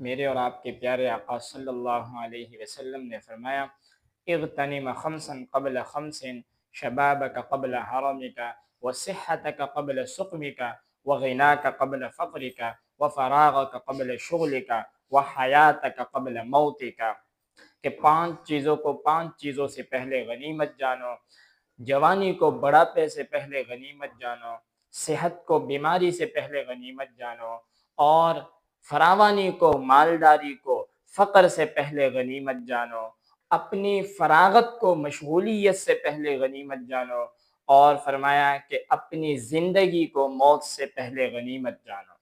میرے اور آپ کے پیارے آقا صلی اللہ علیہ وسلم نے فرمایا، اغتنم خمسا قبل خمس، شبابك قبل حرمك، وصحتك قبل سقمك، وغناك قبل فقرك، وفراغك قبل شغلك، وحیاتك قبل موتك، کہ پانچ چیزوں سے پہلے غنیمت جانو۔ جوانی کو بڑھاپے سے پہلے غنیمت جانو، صحت کو بیماری سے پہلے غنیمت جانو، اور فراوانی کو مالداری کو فقر سے پہلے غنیمت جانو، اپنی فراغت کو مشغولیت سے پہلے غنیمت جانو، اور فرمایا کہ اپنی زندگی کو موت سے پہلے غنیمت جانو۔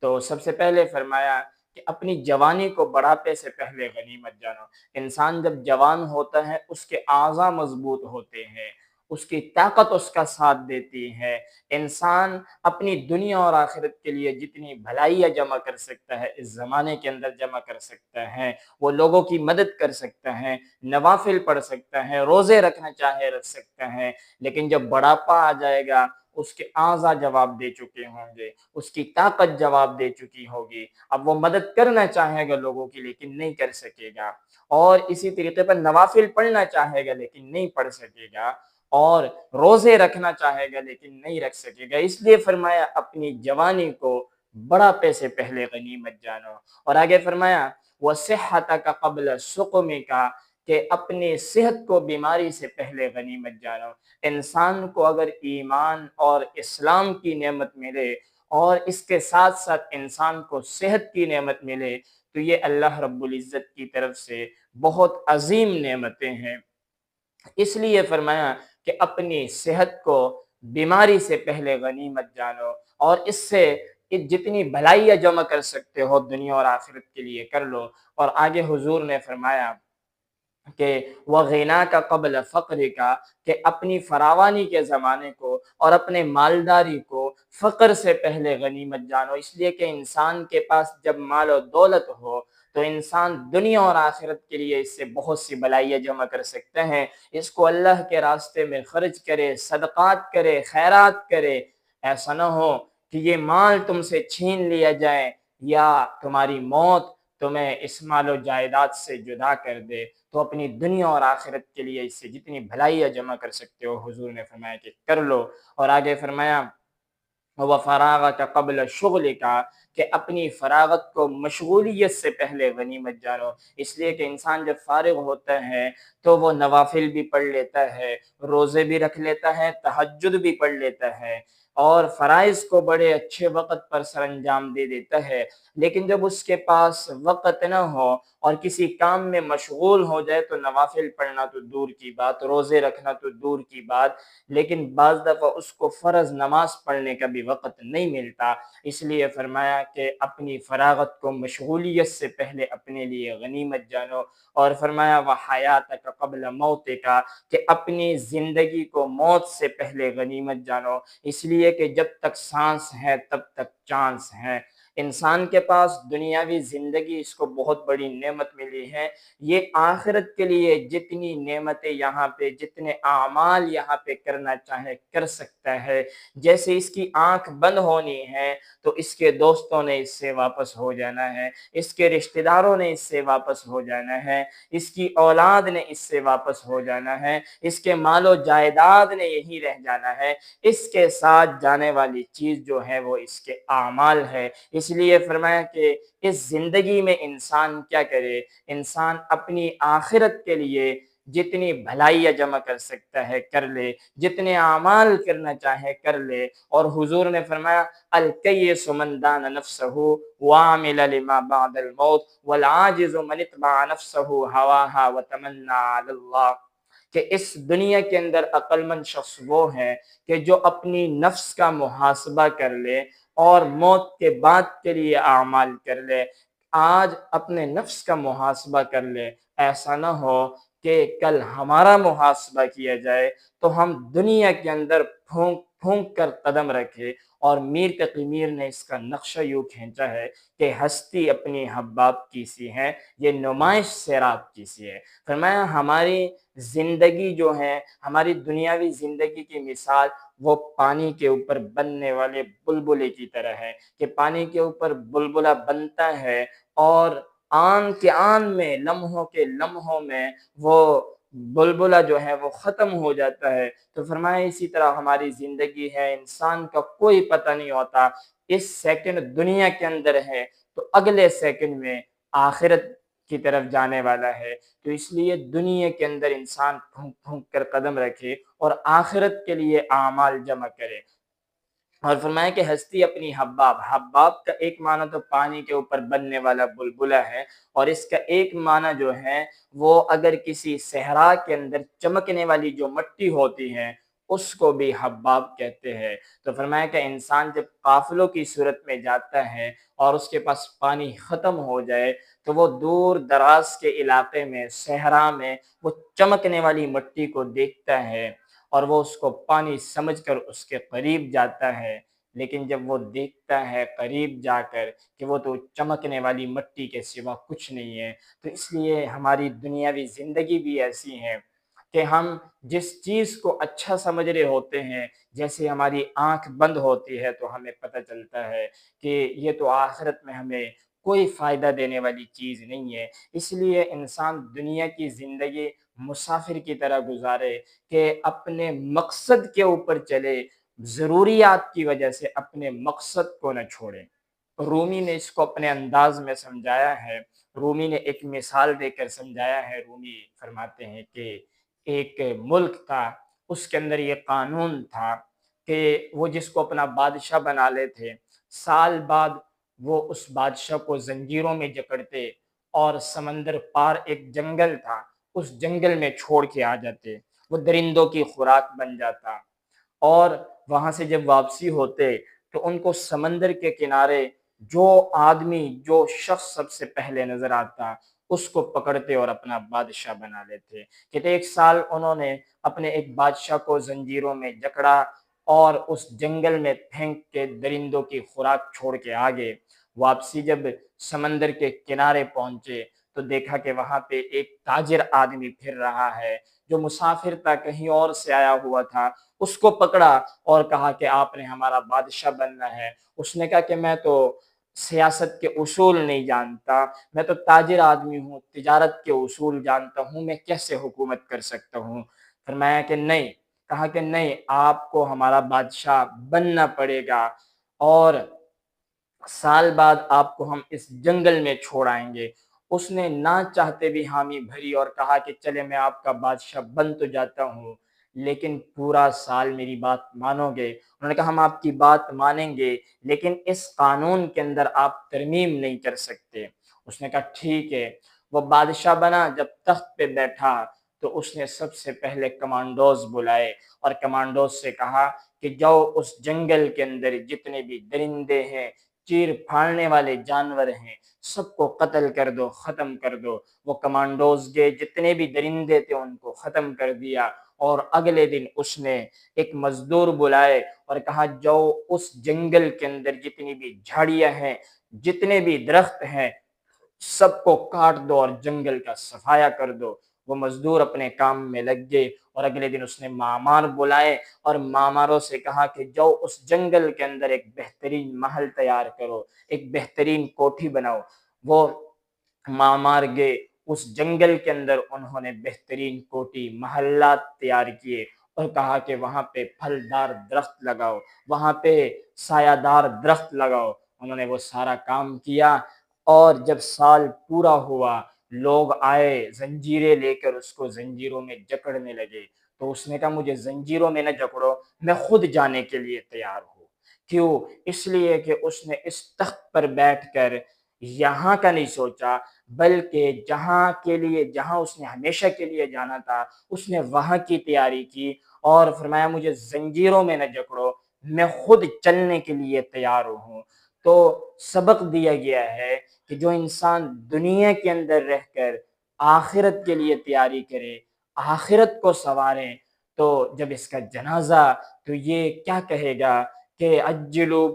تو سب سے پہلے فرمایا کہ اپنی جوانی کو بڑھاپے سے پہلے غنیمت جانو۔ انسان جب جوان ہوتا ہے اس کے اعضاء مضبوط ہوتے ہیں، اس کی طاقت اس کا ساتھ دیتی ہے۔ انسان اپنی دنیا اور آخرت کے لیے جتنی بھلائیاں جمع کر سکتا ہے اس زمانے کے اندر جمع کر سکتا ہے، وہ لوگوں کی مدد کر سکتا ہے، نوافل پڑھ سکتا ہے، روزے رکھنا چاہے رکھ سکتا ہے، لیکن جب بڑھاپا آ جائے گا اس کے اعضاء جواب دے چکے ہوں گے، اس کی طاقت جواب دے چکی ہوگی، اب وہ مدد کرنا چاہے گا لوگوں کی لیکن نہیں کر سکے گا، اور اسی طریقے پر نوافل پڑھنا چاہے گا لیکن نہیں پڑھ سکے گا، اور روزے رکھنا چاہے گا لیکن نہیں رکھ سکے گا۔ اس لیے فرمایا اپنی جوانی کو بڑھاپے سے پہلے غنیمت جانو، اور آگے فرمایا وَصِحَّتَكَ قَبْلَ سُقْمِكَ، کہ اپنی صحت کو بیماری سے پہلے غنیمت جانو۔ انسان کو اگر ایمان اور اسلام کی نعمت ملے اور اس کے ساتھ ساتھ انسان کو صحت کی نعمت ملے تو یہ اللہ رب العزت کی طرف سے بہت عظیم نعمتیں ہیں۔ اس لیے فرمایا کہ اپنی صحت کو بیماری سے پہلے غنیمت جانو، اور اس سے جتنی بھلائیاں جمع کر سکتے ہو دنیا اور آخرت کے لیے کر لو۔ اور آگے حضور نے فرمایا کہ وغنا کا قبل فقر کا، کہ اپنی فراوانی کے زمانے کو اور اپنے مالداری کو فقر سے پہلے غنیمت جانو۔ اس لیے کہ انسان کے پاس جب مال و دولت ہو تو انسان دنیا اور آخرت کے لیے اس سے بہت سی بلائیاں جمع کر سکتے ہیں، اس کو اللہ کے راستے میں خرچ کرے، صدقات کرے، خیرات کرے۔ ایسا نہ ہو کہ یہ مال تم سے چھین لیا جائے یا تمہاری موت تمہیں اس مال و جائیداد سے جدا کر دے۔ تو اپنی دنیا اور آخرت کے لیے اس سے جتنی بھلائیاں جمع کر سکتے ہو حضور نے فرمایا کہ کر لو، اور آگے فرمایا وَفَرَاغَكَ قَبْلَ شُغْلِكَ، کہ اپنی فراغت کو مشغولیت سے پہلے غنیمت جانو۔ اس لیے کہ انسان جب فارغ ہوتا ہے تو وہ نوافل بھی پڑھ لیتا ہے، روزے بھی رکھ لیتا ہے، تہجد بھی پڑھ لیتا ہے، اور فرائض کو بڑے اچھے وقت پر سر انجام دے دیتا ہے، لیکن جب اس کے پاس وقت نہ ہو اور کسی کام میں مشغول ہو جائے تو نوافل پڑھنا تو دور کی بات، روزے رکھنا تو دور کی بات، لیکن بعض دفعہ اس کو فرض نماز پڑھنے کا بھی وقت نہیں ملتا۔ اس لیے فرمایا کہ اپنی فراغت کو مشغولیت سے پہلے اپنے لیے غنیمت جانو، اور فرمایا وحیاتک قبل موتک، کہ اپنی زندگی کو موت سے پہلے غنیمت جانو۔ اس لیے کہ جب تک سانس ہے تب تک چانس ہے۔ انسان کے پاس دنیاوی زندگی اس کو بہت بڑی نعمت ملی ہے، یہ آخرت کے لیے جتنی نعمتیں یہاں پہ، جتنے اعمال یہاں پہ کرنا چاہے کر سکتا ہے۔ جیسے اس کی آنکھ بند ہونی ہے تو اس کے دوستوں نے اس سے واپس ہو جانا ہے، اس کے رشتہ داروں نے اس سے واپس ہو جانا ہے، اس کی اولاد نے اس سے واپس ہو جانا ہے، اس کے مال و جائیداد نے یہی رہ جانا ہے، اس کے ساتھ جانے والی چیز جو ہے وہ اس کے اعمال ہے۔ اس لیے فرمایا کہ اس زندگی میں انسان کیا کرے، انسان اپنی آخرت کے لیے جتنی بھلائیاں جمع کر سکتا ہے کر لے، جتنے اعمال کرنا چاہے کر لے۔ اور حضور نے فرمایا الکیس من دان نفسہ وعمل لما بعد الموت والعاجز من اتبع نفسہ ہواہا وتمنى علی اللہ، کہ اس دنیا کے اندر عقل مند شخص وہ ہے کہ جو اپنی نفس کا محاسبہ کر لے اور موت کے بعد کے لیے اعمال کر لے۔ آج اپنے نفس کا محاسبہ کر لے، ایسا نہ ہو کہ کل ہمارا محاسبہ کیا جائے تو ہم دنیا کے اندر پھونک پھونک کر قدم رکھے۔ اور میر تقی میر نے اس کا نقشہ یوں کھینچا ہے کہ ہستی اپنی حباب کی سی ہے، یہ نمائش سیراب کی سی ہے۔ فرمایا ہماری زندگی جو ہے، ہماری دنیاوی زندگی کی مثال وہ پانی کے اوپر بننے والے بلبلے کی طرح ہے، کہ پانی کے اوپر بلبلہ بنتا ہے اور آن کے آن میں، لمحوں کے لمحوں میں وہ بلبلہ جو ہے وہ ختم ہو جاتا ہے۔ تو فرمایا اسی طرح ہماری زندگی ہے، انسان کا کوئی پتہ نہیں ہوتا، اس سیکنڈ دنیا کے اندر ہے تو اگلے سیکنڈ میں آخرت کی طرف جانے والا ہے۔ تو اس لیے دنیا کے اندر انسان پھونک پھونک کر قدم رکھے اور آخرت کے لیے اعمال جمع کرے۔ اور فرمایا کہ ہستی اپنی حباب، حباب کا ایک معنی تو پانی کے اوپر بننے والا بلبلہ ہے، اور اس کا ایک معنی جو ہے وہ اگر کسی صحرا کے اندر چمکنے والی جو مٹی ہوتی ہے اس کو بھی حباب کہتے ہیں۔ تو فرمایا کہ انسان جب قافلوں کی صورت میں جاتا ہے اور اس کے پاس پانی ختم ہو جائے تو وہ دور دراز کے علاقے میں، صحرا میں، وہ چمکنے والی مٹی کو دیکھتا ہے اور وہ اس کو پانی سمجھ کر اس کے قریب جاتا ہے، لیکن جب وہ دیکھتا ہے قریب جا کر کہ وہ تو چمکنے والی مٹی کے سوا کچھ نہیں ہے۔ تو اس لیے ہماری دنیاوی زندگی بھی ایسی ہے کہ ہم جس چیز کو اچھا سمجھ رہے ہوتے ہیں، جیسے ہماری آنکھ بند ہوتی ہے تو ہمیں پتہ چلتا ہے کہ یہ تو آخرت میں ہمیں کوئی فائدہ دینے والی چیز نہیں ہے۔ اس لیے انسان دنیا کی زندگی مسافر کی طرح گزارے کہ اپنے مقصد کے اوپر چلے، ضروریات کی وجہ سے اپنے مقصد کو نہ چھوڑے۔ رومی نے اس کو اپنے انداز میں سمجھایا ہے، رومی نے ایک مثال دے کر سمجھایا ہے۔ رومی فرماتے ہیں کہ ایک ملک تھا، اس کے اندر یہ قانون تھا کہ وہ جس کو اپنا بادشاہ بنا لیتے، سال بعد وہ اس بادشاہ کو زنجیروں میں جکڑتے اور سمندر پار ایک جنگل تھا، اس جنگل میں چھوڑ کے آ جاتے، وہ درندوں کی خوراک بن جاتا۔ اور وہاں سے جب واپسی ہوتے تو ان کو سمندر کے کنارے جو آدمی، جو شخص سب سے پہلے نظر آتا اس کو پکڑتے اور اپنا بادشاہ بنا لیتے۔ کہتے ایک سال انہوں نے اپنے ایک بادشاہ کو زنجیروں میں جکڑا اور اس جنگل میں پھینک کے درندوں کی خوراک چھوڑ کے آگے واپسی جب سمندر کے کنارے پہنچے تو دیکھا کہ وہاں پہ ایک تاجر آدمی پھر رہا ہے جو مسافر تھا، کہیں اور سے آیا ہوا تھا۔ اس کو پکڑا اور کہا کہ آپ نے ہمارا بادشاہ بننا ہے۔ اس نے کہا کہ میں تو سیاست کے اصول نہیں جانتا، میں تو تاجر آدمی ہوں، تجارت کے اصول جانتا ہوں، میں کیسے حکومت کر سکتا ہوں؟ فرمایا کہ نہیں، کہا کہ نہیں، آپ کو ہمارا بادشاہ بننا پڑے گا اور سال بعد آپ کو ہم اس جنگل میں چھوڑ آئیں گے۔ اس نے نہ چاہتے بھی حامی بھری اور کہا کہ چلے میں آپ کا بادشاہ بن تو جاتا ہوں لیکن پورا سال میری بات مانو گے؟ انہوں نے کہا ہم آپ کی بات مانیں گے لیکن اس قانون کے اندر آپ ترمیم نہیں کر سکتے۔ اس نے کہا ٹھیک ہے۔ وہ بادشاہ بنا، جب تخت پہ بیٹھا تو اس نے سب سے پہلے کمانڈوز بلائے اور کمانڈوز سے کہا کہ جاؤ اس جنگل کے اندر جتنے بھی درندے ہیں، چیر پھاڑنے والے جانور ہیں، سب کو قتل کر دو، ختم کر دو۔ وہ کمانڈوز گئے، جتنے بھی درندے تھے ان کو ختم کر دیا، اور اگلے دن اس نے ایک مزدور بلائے اور کہا جاؤ اس جنگل کے اندر جتنی بھی جھاڑیاں ہیں، جتنے بھی درخت ہیں، سب کو کاٹ دو اور جنگل کا صفایا کر دو۔ وہ مزدور اپنے کام میں لگ گئے اور اگلے دن اس نے معمار بلائے اور معماروں سے کہا کہ جاؤ اس جنگل کے اندر ایک بہترین محل تیار کرو، ایک بہترین کوٹھی بناؤ۔ وہ معمار گئے اس جنگل کے اندر، انہوں نے بہترین کوٹھی، محلات تیار کیے اور کہا کہ وہاں پہ پھلدار درخت لگاؤ، وہاں پہ سایہ دار درخت لگاؤ۔ انہوں نے وہ سارا کام کیا اور جب سال پورا ہوا لوگ آئے زنجیریں لے کر اس کو زنجیروں میں جکڑنے لگے، تو اس نے کہا مجھے زنجیروں میں نہ جکڑو، میں خود جانے کے لیے تیار ہوں۔ کیوں؟ اس لیے کہ اس نے اس تخت پر بیٹھ کر یہاں کا نہیں سوچا بلکہ جہاں کے لیے، جہاں اس نے ہمیشہ کے لیے جانا تھا اس نے وہاں کی تیاری کی اور فرمایا مجھے زنجیروں میں نہ جکڑو، میں خود چلنے کے لیے تیار ہوں۔ تو سبق دیا گیا ہے کہ جو انسان دنیا کے اندر رہ کر آخرت کے لیے تیاری کرے، آخرت کو سنوارے، تو جب اس کا جنازہ تو یہ کیا کہے گا کہ عجلوا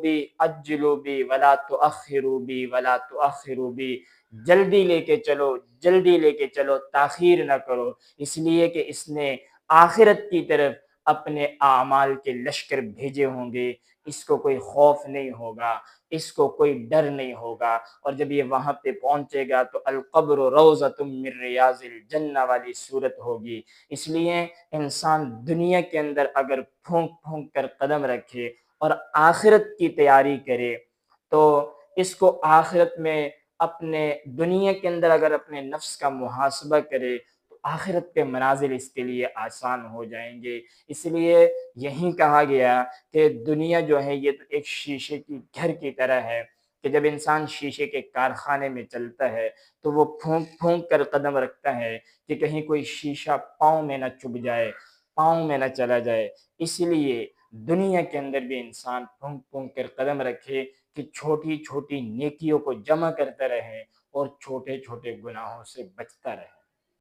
بی ولا تؤخروا بی ولا تؤخروا بی، جلدی لے کے چلو، جلدی لے کے چلو، تاخیر نہ کرو، اس لیے کہ اس نے آخرت کی طرف اپنے اعمال کے لشکر بھیجے ہوں گے، اس کو کوئی خوف نہیں ہوگا، اس کو کوئی ڈر نہیں ہوگا۔ اور جب یہ وہاں پہ پہنچے گا تو القبر روضۃ من ریاض الجنہ والی صورت ہوگی۔ اس لیے انسان دنیا کے اندر اگر پھونک پھونک کر قدم رکھے اور آخرت کی تیاری کرے تو اس کو آخرت میں اپنے دنیا کے اندر اگر اپنے نفس کا محاسبہ کرے تو آخرت کے منازل اس کے لیے آسان ہو جائیں گے۔ اس لیے یہی کہا گیا کہ دنیا جو ہے یہ تو ایک شیشے کی گھر کی طرح ہے کہ جب انسان شیشے کے کارخانے میں چلتا ہے تو وہ پھونک پھونک کر قدم رکھتا ہے کہ کہیں کوئی شیشہ پاؤں میں نہ چبھ جائے، پاؤں میں نہ چلا جائے۔ اس لیے دنیا کے اندر بھی انسان پھونک پھونک کر قدم رکھے کہ چھوٹی چھوٹی نیکیوں کو جمع کرتا رہے اور چھوٹے چھوٹے گناہوں سے بچتا رہے۔